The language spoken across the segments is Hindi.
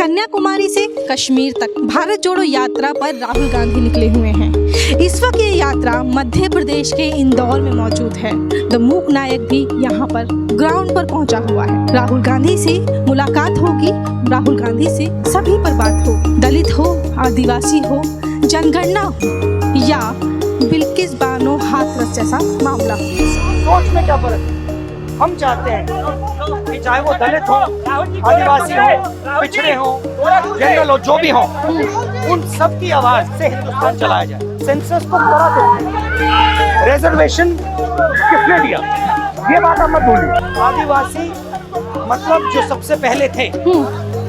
कन्याकुमारी से कश्मीर तक भारत जोड़ो यात्रा पर राहुल गांधी निकले हुए हैं। इस वक्त ये यात्रा मध्य प्रदेश के इंदौर में मौजूद है। द मूक नायक भी यहाँ पर ग्राउंड पर पहुँचा हुआ है। राहुल गांधी से मुलाकात होगी, राहुल गांधी से सभी पर बात होगी। दलित हो, आदिवासी हो, जनगणना हो या बिल्किस बानो हाथरस जैसा मामला। सोच में क्या फर्क है? हम चाहते हैं कि चाहे वो दलित हो, आदिवासी हो, पिछड़े हो, जनरल हो, जो भी हो, उन सब की आवाज से हिंदुस्तान चलाया जाए। सेंसस को करा तो रिजर्वेशन किसने दिया, ये बात आप मत भूलिए। आदिवासी मतलब जो सबसे पहले थे,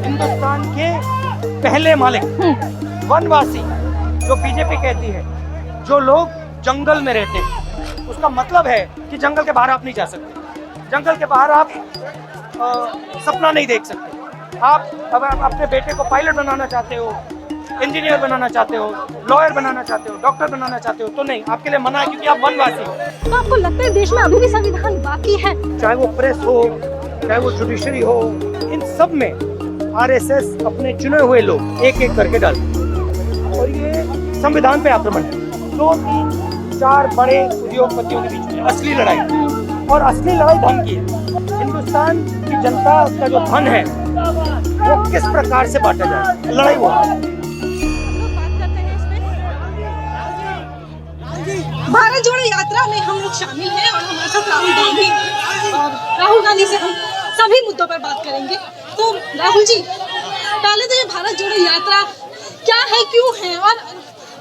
हिंदुस्तान के पहले मालिक। वनवासी जो बीजेपी कहती है, जो लोग जंगल में रहते हैं, उसका मतलब है कि जंगल के बाहर आप नहीं जा सकते। जंगल के बाहर आप सपना नहीं देख सकते। आप अगर आप अपने बेटे को पायलट बनाना चाहते हो, इंजीनियर बनाना चाहते हो, लॉयर बनाना चाहते हो, डॉक्टर बनाना चाहते हो, तो नहीं, आपके लिए मना है, क्योंकि आप वनवासी हो। तो आपको लगता है देश में अभी भी संविधान बाकी है? चाहे वो प्रेस हो, चाहे वो जुडिशरी हो, इन सब में आरएसएस अपने चुने हुए लोग एक एक करके डालते, और ये संविधान पे आक्रमण है। 2, 3, 4 बड़े उद्योगपतियों के बीच में असली लड़ाई, और असली लड़ाई धन की है। हिंदुस्तान की जनता का जो धन है वो किस प्रकार से बांटा जाए, लड़ाई हुआ। भारत जोड़ो यात्रा में हम लोग शामिल हैं और हमारे साथ राहुल गांधी, और राहुल गांधी से हम सभी मुद्दों पर बात करेंगे। तो राहुल जी, पहले तो ये भारत जोड़ो यात्रा क्या है, क्यों है, और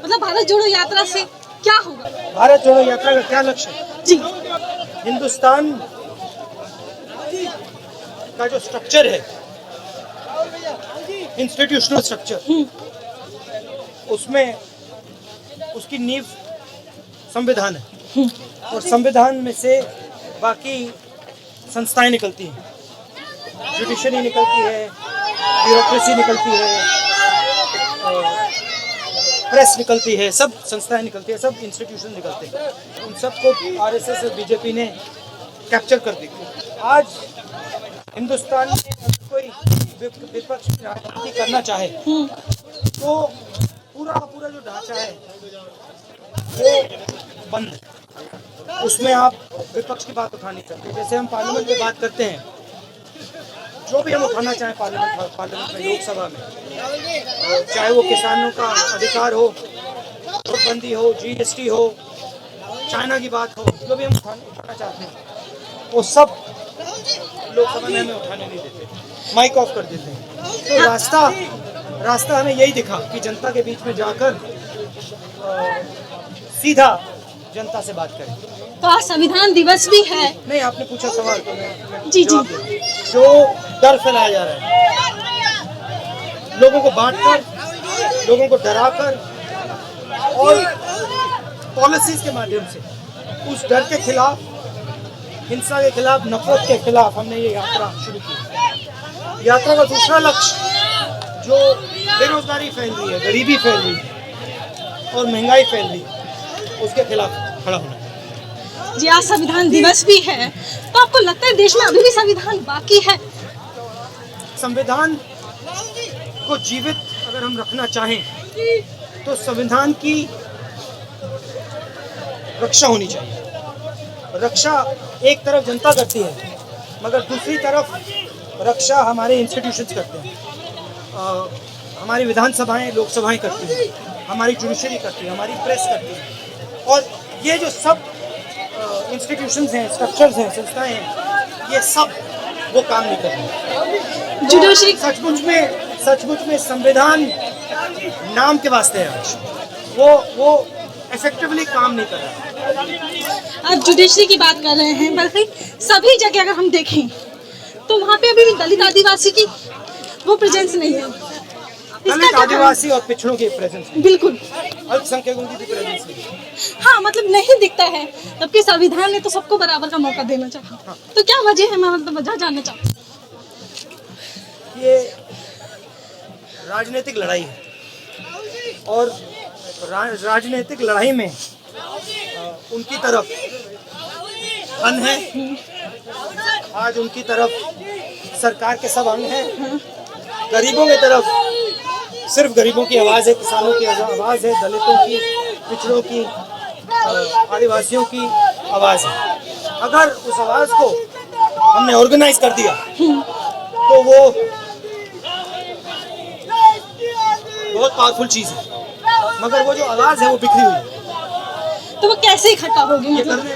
मतलब भारत जोड़ो यात्रा से क्या होगा? भारत जोड़ो यात्रा का क्या लक्ष्य है? जी, हिंदुस्तान का जो स्ट्रक्चर है, इंस्टीट्यूशनल स्ट्रक्चर, उसमें उसकी नींव संविधान है, और संविधान में से बाकी संस्थाएं निकलती हैं। जुडिशरी निकलती है, ब्यूरोक्रेसी निकलती है, प्रेस निकलती है, सब संस्थाएं निकलती है, सब इंस्टीट्यूशन निकलते हैं। उन सबको आरएसएस और बीजेपी ने कैप्चर कर दी। आज हिंदुस्तान में कोई विपक्ष की राजनीति करना चाहे तो पूरा का पूरा जो ढांचा है वो बंद है। उसमें आप विपक्ष की बात उठा नहीं सकते। जैसे हम पार्लियामेंट में बात करते हैं, जो भी हम उठाना चाहें पार्लियामेंट में, लोकसभा में, चाहे वो किसानों का अधिकार हो, नोटबंदी हो, जीएसटी हो, चाइना की बात हो, जो भी हम उठाना चाहते हैं वो सब लोकसभा में हमें उठाने नहीं देते, माइक ऑफ कर देते हैं। तो रास्ता हमें यही दिखा कि जनता के बीच में जाकर सीधा जनता से बात करें। तो आज संविधान दिवस भी है। नहीं, आपने पूछा सवाल तो मैं जी जी, जो डर फैलाया जा रहा है, लोगों को बांटकर, लोगों को डराकर और पॉलिसीज के माध्यम से, उस डर के खिलाफ, हिंसा के खिलाफ, नफरत के खिलाफ हमने ये यात्रा शुरू की। यात्रा का दूसरा लक्ष्य, जो बेरोजगारी फैल रही है, गरीबी फैल रही है और महंगाई फैल रही है, उसके खिलाफ खड़ा होना है। जी, आज संविधान दिवस भी है, तो आपको लगता है देश में अभी भी संविधान बाकी है? संविधान को जीवित अगर हम रखना चाहें तो संविधान की रक्षा होनी चाहिए। रक्षा एक तरफ जनता करती है, मगर दूसरी तरफ रक्षा हमारे इंस्टीट्यूशंस करते हैं। हमारी विधानसभाएं, लोकसभाएं करती हैं, हमारी जुडिशरी करती है, हमारी प्रेस करती है, और ये जो सब इंस्टीट्यूशंस हैं, स्ट्रक्चर्स हैं, संस्थाएं हैं, ये सब वो काम नहीं कर रहे। जुडिशरी सचमुच में संविधान नाम के वास्ते है, वो इफेक्टिवली काम नहीं कर रहा। आप जुडिशरी की बात कर रहे हैं, बल्कि सभी जगह अगर हम देखें तो वहाँ पे अभी भी दलित आदिवासी की वो प्रेजेंस नहीं है। दलित आदिवासी और पिछड़ों की प्रेजेंस, बिल्कुल, अल्पसंख्यकों की भी प्रेजेंस नहीं। हाँ, मतलब नहीं दिखता है, जबकि संविधान ने तो सबको बराबर का मौका देना चाहिए। हाँ। तो क्या वजह है, मैं मतलब वजह जानना चाहती हूँ। ये राजनीतिक लड़ाई है, और राजनीतिक लड़ाई में उनकी तरफ धन है, आज उनकी तरफ सरकार के सब अंग हैं, गरीबों की तरफ सिर्फ गरीबों की आवाज़ है, किसानों की आवाज़ है, दलितों की, पिछड़ों की, आदिवासियों की आवाज़ है। अगर उस आवाज़ को हमने ऑर्गेनाइज कर दिया तो वो बहुत पावरफुल चीज़ है, मगर वो जो आवाज़ है वो बिखरी हुई है। तो वो कैसे इकट्ठा होगी? ये मतलब करने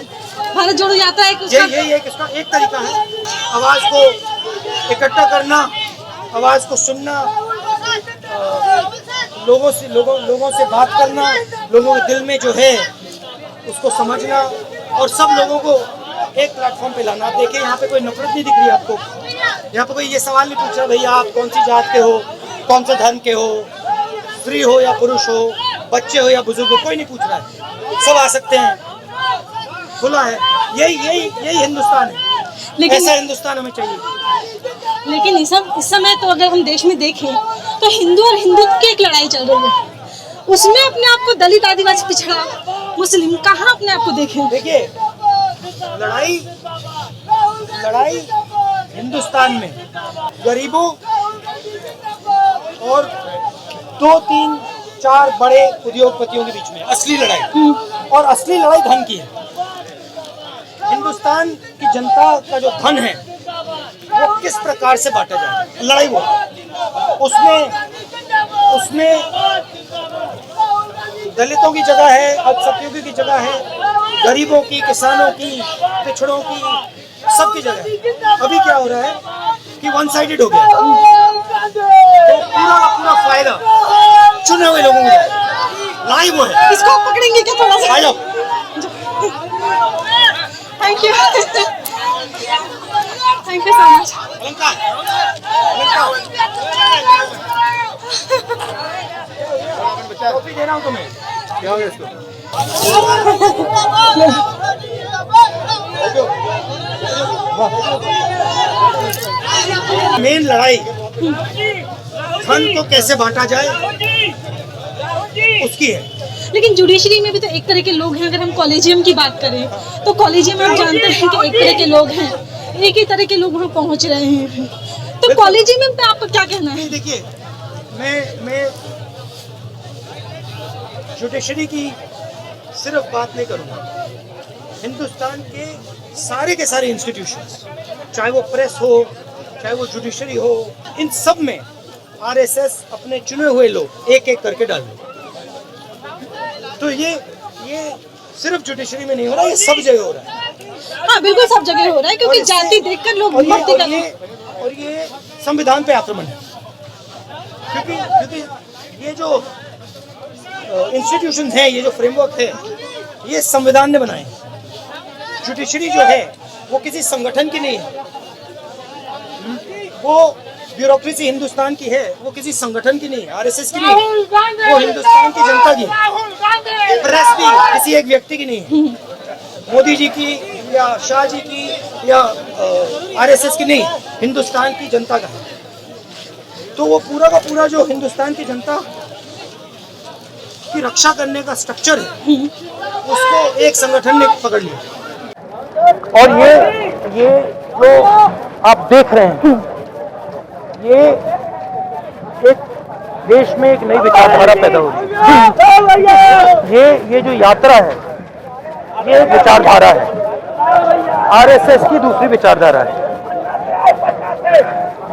भारत जोड़ो यात्रा एक उसका यही एक इसका एक तरीका है, आवाज़ को इकट्ठा करना, आवाज़ को सुनना, लोगों से बात करना, लोगों के दिल में जो है उसको समझना और सब लोगों को एक प्लेटफॉर्म पे लाना। देखिए यहाँ पे कोई नफरत नहीं दिख रही है आपको, यहाँ पे कोई ये सवाल नहीं पूछ रहा भैया आप कौन सी जात के हो, कौन से धर्म के हो, स्त्री हो या पुरुष हो, बच्चे हो या बुजुर्ग हो, कोई नहीं पूछ रहा है, सब आ सकते हैं, खुला है। यही हिंदुस्तान है। लेकिन ऐसा हिंदुस्तान हमें चाहिए। लेकिन इस समय तो अगर हम देश में देखें तो हिंदू और हिंदुत्व की एक लड़ाई चल रही है, उसमें अपने आप को दलित, आदिवासी, पिछड़ा, मुस्लिम कहाँ अपने आप को देखें? देखिए लड़ाई हिंदुस्तान में गरीबों और 2, 3, 4 बड़े उद्योगपतियों के बीच में असली लड़ाई, और असली लड़ाई धन की है। हिंदुस्तान की जनता का जो धन है वो किस प्रकार से बांटा जाए, लड़ाई वो उसमें दलितों की जगह है, अल्पसंख्यकों की जगह है, गरीबों की, किसानों की, पिछड़ों की, सबकी जगह है। अभी क्या हो रहा है कि वन साइडेड हो गया, तो पूरा फायदा चुने हुए लोगों को लड़ाई वो है। इसको आप पकड़ेंगे क्या थोड़ा सा? आ जाओ। Thank you so much. Coffee दे रहा हूँ तुम्हें, क्या हो गया इसको? मेन लड़ाई धन को कैसे बांटा जाए उसकी है। लेकिन जुडिशरी में भी तो एक तरह के लोग हैं। अगर हम कॉलेजियम की बात करें तो कॉलेजियम में हम जानते हैं कि एक तरह के लोग हैं, एक ही तरह के लोग वहाँ पहुँच रहे हैं। तो कॉलेजियम पे आपका क्या कहना है? देखिए मैं जुडिशरी की सिर्फ बात नहीं करूँगा, हिंदुस्तान के सारे इंस्टीट्यूशंस, चाहे वो प्रेस हो, चाहे वो जुडिशरी हो, इन सब में आरएसएस अपने चुने हुए लोग एक एक करके डाल रहे। तो ये सिर्फ जुडिशरी में नहीं हो रहा, ये सब जगह हो रहा है। हाँ बिल्कुल सब जगह हो रहा है, क्योंकि जाति देखकर लोग भर्ती कर रहे हैं। और ये संविधान पे आक्रमण है, क्योंकि ये जो इंस्टीट्यूशंस हैं, ये जो फ्रेमवर्क है, ये संविधान ने बनाए। जुडिशरी जो है वो किसी संगठन की नहीं है, वो ब्यूरोक्रेसी हिंदुस्तान की है, वो किसी संगठन की नहीं है, आरएसएस की नहीं है, वो हिंदुस्तान की जनता की है। प्रेस भी किसी एक व्यक्ति की नहीं है, मोदी जी की या शाह जी की या आरएसएस की नहीं, हिंदुस्तान की जनता का है। तो वो पूरा का पूरा जो हिंदुस्तान की जनता की रक्षा करने का स्ट्रक्चर है, उसको एक संगठन ने पकड़ लिया। और ये जो आप देख रहे हैं, ये एक देश में एक नई विचारधारा पैदा हो रही है। ये जो यात्रा है, ये विचारधारा है, आरएसएस की दूसरी विचारधारा है।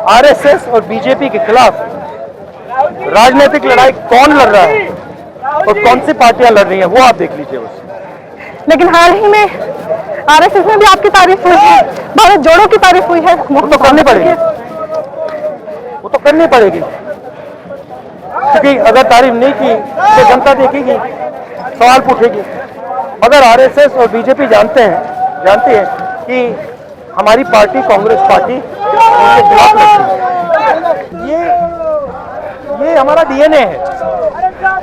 आरएसएस और बीजेपी के खिलाफ राजनीतिक लड़ाई कौन लड़ रहा है और कौन सी पार्टियां लड़ रही हैं, वो आप देख लीजिए बस। लेकिन हाल ही में आरएसएस में भी आपकी तारीफ हुई है, भारत जोड़ो की तारीफ हुई है। वो तो करनी पड़ेगी, वो तो करनी पड़ेगी, क्योंकि अगर तारीफ नहीं की तो जनता देखेगी, सवाल पूछेगी। अगर आरएसएस और बीजेपी जानती है कि हमारी पार्टी कांग्रेस पार्टी उनके खिलाफ लड़ती है, ये हमारा डीएनए है,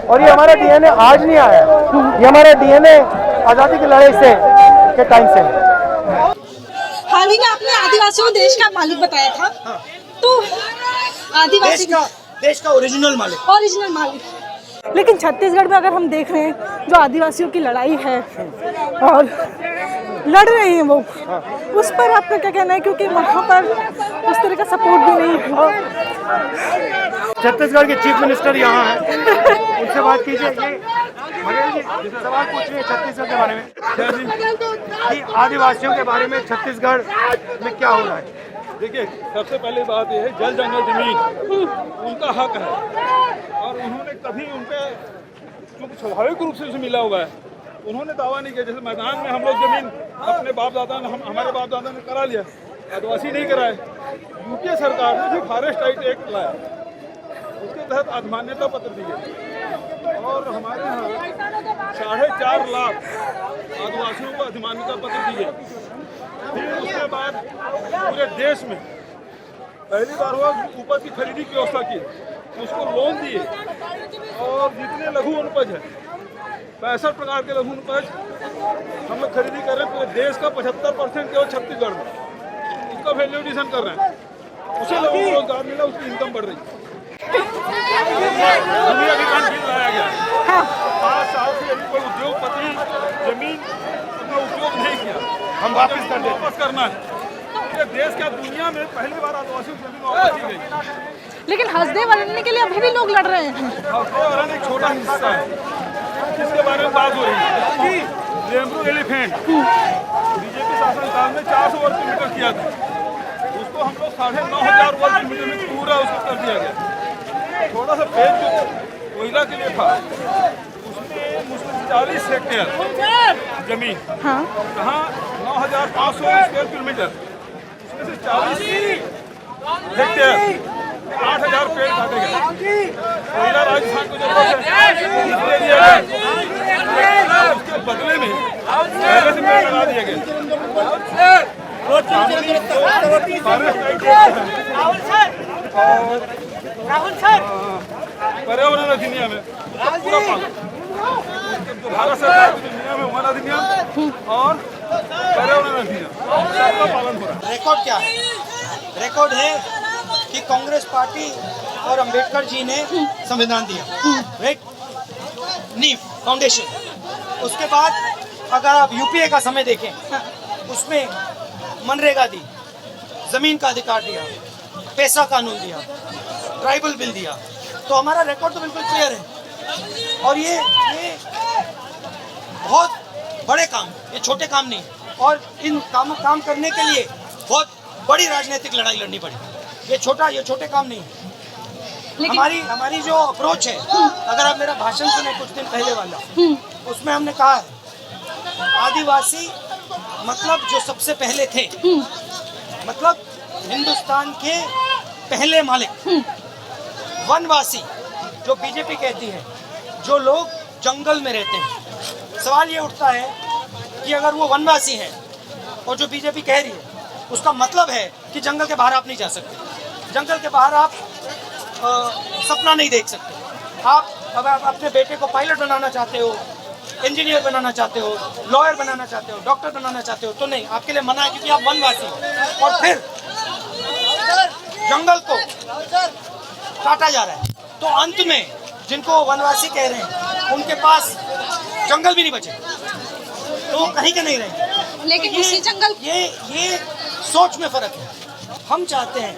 और ये हमारा डीएनए आज नहीं आया, ये हमारा डीएनए आजादी की लड़ाई के टाइम से है। हाल ही में आपने आदिवासियों को देश का मालिक बताया था। हाँ। तो आदिवासी देश का ओरिजिनल मालिक। लेकिन छत्तीसगढ़ में अगर हम देख रहे हैं जो आदिवासियों की लड़ाई है और लड़ रहे हैं वो, उस पर आपका क्या कहना है? क्योंकि वहाँ पर उस तरह का सपोर्ट भी नहीं है। छत्तीसगढ़ के चीफ मिनिस्टर यहाँ हैं, उनसे बात कीजिए। ये सवाल पूछ रहे हैं छत्तीसगढ़ के बारे में कि आदिवासियों के बारे में छत्तीसगढ़ में क्या हो रहा है। देखिए, सबसे पहली बात यह है, जल जंगल जमीन उनका हक है और उन्होंने कभी उनके क्योंकि स्वाभाविक रूप से उसे मिला हुआ है, उन्होंने दावा नहीं किया। जैसे मैदान में हम लोग जमीन अपने बाप दादा ने हमारे बाप दादा ने करा लिया, आदिवासी नहीं कराए। यूपीए सरकार ने जो फॉरेस्ट राइट एक्ट लाया, उसके तहत अधमान्यता पत्र दिए और हमारे यहाँ 4.5 लाख आदिवासियों को अधिमान्यता पत्र दिए। फिर उसके बाद पूरे देश में पहली बार हुआ उपज की खरीदी की व्यवस्था की, उसको लोन दिए और जितने लघु अनुपज है 65 प्रकार के लघु अनुपज हम लोग खरीदी कर रहे हैं। पूरे देश का 75% केवल छत्तीसगढ़ में, उसका वैल्यू एडिशन कर रहे हैं। उसे लोगों को रोजगार मिला, उसकी इनकम बढ़ रही है। भूमि अधिग्रहण बिल लाया गया, 5 साल से यदि कोई उद्योगपति जमीन अपना उपयोग नहीं किया, हम वापस कर दें। वापस करना है। पूरे देश क्या दुनिया में पहली बार आदिवासियों को जमीन वापस दी गई। लेकिन हंसदे वरने के लिए अभी भी लोग लड़ रहे हैं। और एक छोटा हिस्सा है जिसके बारे में बात हो रही है, लेम्बरू एलिफेंट बीजेपी शासनकाल में 400 वर्ग किलोमीटर किया था, उसको हम लोग 9,500 वर्ग किलोमीटर में पूरा उसको कर दिया गया। थोड़ा सा पेड़ जो कोयला के लिए था, उसमें मुश्किल 40 हेक्टेयर जमीन, कहाँ 9,500 स्क्वायर किलोमीटर, उसमें से 40 हेक्टेयर 8,000 पेड़ काटे गए। कोयला राजस्थान को जरूरत है, इसलिए दिया गया, उसके बदले में पहले से पेड़ लगा दिए गए। पर्यावरण अधिनियम है पूरा पालन, जो भारत सरकार के नियम है वन अधिनियम और पर्यावरण अधिनियम सबका पालन हो रहा है। रिकॉर्ड क्या है? रिकॉर्ड है कि कांग्रेस पार्टी और अंबेडकर जी ने संविधान दिया, राइट, नींव फाउंडेशन। उसके बाद अगर आप यूपीए का समय देखें, उसमें मनरेगा दी, जमीन का अधिकार दिया, पैसा कानून दिया, ट्राइबल बिल दिया। तो हमारा रिकॉर्ड तो बिल्कुल क्लियर है और ये बहुत बड़े काम, ये छोटे काम नहीं। और इन काम करने के लिए बहुत बड़ी राजनीतिक लड़ाई लड़नी पड़ी। ये छोटे काम नहीं है। हमारी जो अप्रोच है, अगर आप मेरा भाषण सुने कुछ दिन पहले वाला, उसमें हमने कहा है आदिवासी मतलब जो सबसे पहले थे, मतलब हिंदुस्तान के पहले मालिक। वनवासी जो बीजेपी कहती है, जो लोग जंगल में रहते हैं। सवाल ये उठता है कि अगर वो वनवासी हैं और जो बीजेपी कह रही है, उसका मतलब है कि जंगल के बाहर आप नहीं जा सकते, जंगल के बाहर आप सपना नहीं देख सकते। आप अब आप अपने बेटे को पायलट बनाना चाहते हो, इंजीनियर बनाना चाहते हो, लॉयर बनाना चाहते हो, डॉक्टर बनाना चाहते हो, तो नहीं, आपके लिए मना है क्योंकि आप वनवासी हो। और फिर जंगल को काटा जा रहा है, तो अंत में जिनको वनवासी कह रहे हैं उनके पास जंगल भी नहीं बचे, तो वो कहीं के नहीं रहेंगे। लेकिन उसी जंगल ये सोच में फर्क है। हम चाहते हैं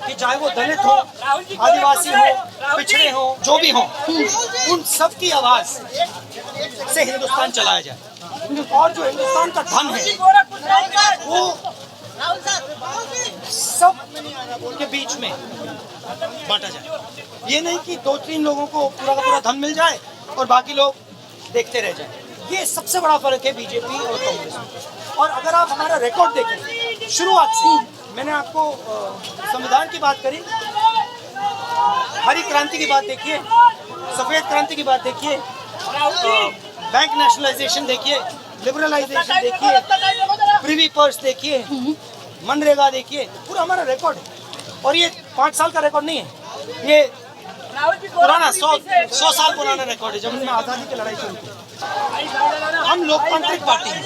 कि चाहे वो दलित हो, आदिवासी हो, पिछड़े हो, जो भी हो, उन सब की आवाज से हिंदुस्तान चलाया जाए और जो हिंदुस्तान का धन है वो सब के बीच में बांटा जाए। ये नहीं कि 2-3 लोगों को पूरा का पूरा धन मिल जाए और बाकी लोग देखते रह जाए। ये सबसे बड़ा फर्क है बीजेपी और कांग्रेस में। और अगर आप हमारा रिकॉर्ड देखें शुरुआत से, मैंने आपको संविधान की बात करी, हरी क्रांति की बात देखिए, सफेद क्रांति की बात देखिए, बैंक नेशनलाइजेशन देखिए, लिबरलाइजेशन देखिए, प्रिवी पर्स देखिए, मनरेगा देखिए, पूरा हमारा रिकॉर्ड है। और ये 5 साल का रिकॉर्ड नहीं है, ये पुराना 100 साल पुराना रिकॉर्ड है, जब हमने आज़ादी की लड़ाई शुरू की। हम लोकतांत्रिक पार्टी हैं।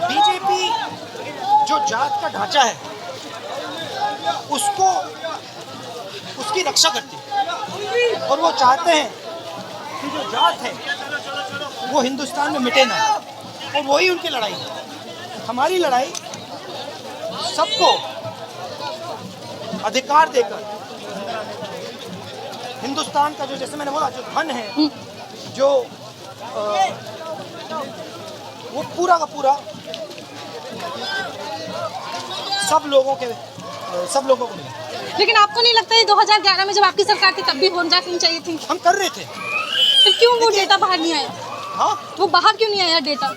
बीजेपी जो जात का ढांचा है उसकी रक्षा करती है और वो चाहते हैं कि जो जात है वो हिंदुस्तान में मिटे ना, और वही उनकी लड़ाई है। हमारी लड़ाई सबको अधिकार देकर हिंदुस्तान का जो, जैसे मैंने बोला, जो धन है, जो वो पूरा का पूरा सब लोगों को मिले। लेकिन आपको नहीं लगता है 2011 में जब आपकी सरकार थी तब भी होनी चाहिए थी? हम कर रहे थे। फिर क्यों वो डेटा बाहर नहीं आया? हाँ, वो बाहर क्यों नहीं आया डेटा?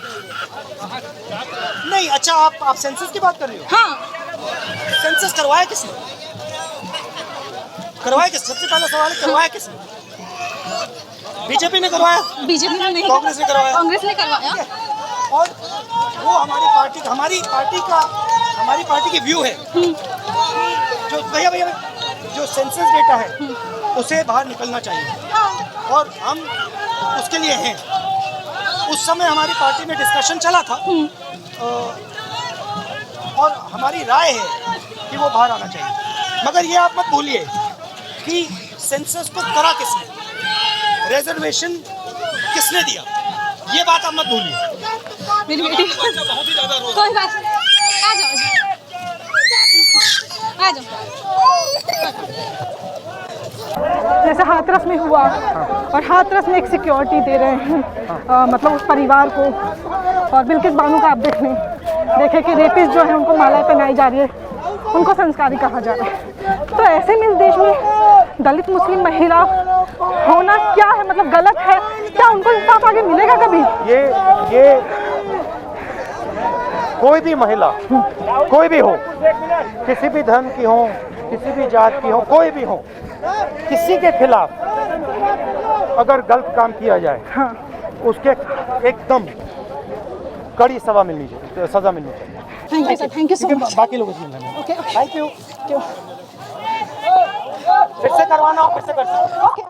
नहीं, अच्छा, आप सेंसस की बात कर रही हो? हाँ, सेंसस करवाया किसने? सबसे पहला सवाल है, करवाया किसने? बीजेपी ने करवाया? बीजेपी ने नहीं, कांग्रेस ने करवाया? कांग्रेस ने करवाया। और वो हमारी पार्टी की व्यू है कि जो भैया जो सेंसस डेटा है उसे बाहर निकलना चाहिए, और हम उसके लिए हैं। उस समय हमारी पार्टी में डिस्कशन चला था, और हमारी राय है कि वो बाहर आना चाहिए। मगर ये आप मत भूलिए कि सेंसस को करा किसने, रिजर्वेशन किसने दिया, ये बात आप मत भूलिए। मेरी बेटी बहुत ही ज्यादा रोज कोई बात नहीं, आ जाओ आ जाओ। जैसे हाथरस में हुआ, और हाथरस में एक सिक्योरिटी दे रहे हैं मतलब उस परिवार को, और बिल्किस बानो का आप देखें कि रेपिस्ट जो है उनको माला पहनाई जा रही है, उनको संस्कारी कहा जा रहा है। तो ऐसे में इस देश में दलित मुस्लिम महिला होना क्या है, मतलब गलत है क्या? उनको इंसाफ आगे मिलेगा कभी? ये कोई भी महिला, कोई भी हो, किसी भी धर्म की हो, किसी भी जात की हो, कोई भी हो, किसी के खिलाफ अगर गलत काम किया जाए, हाँ, उसके एकदम कड़ी सजा मिलनी चाहिए। Thank you sir, thank you so much. बाकी लोगों से ओके, थैंक यू। फिर से करवाना हो, फिर से कर सकते।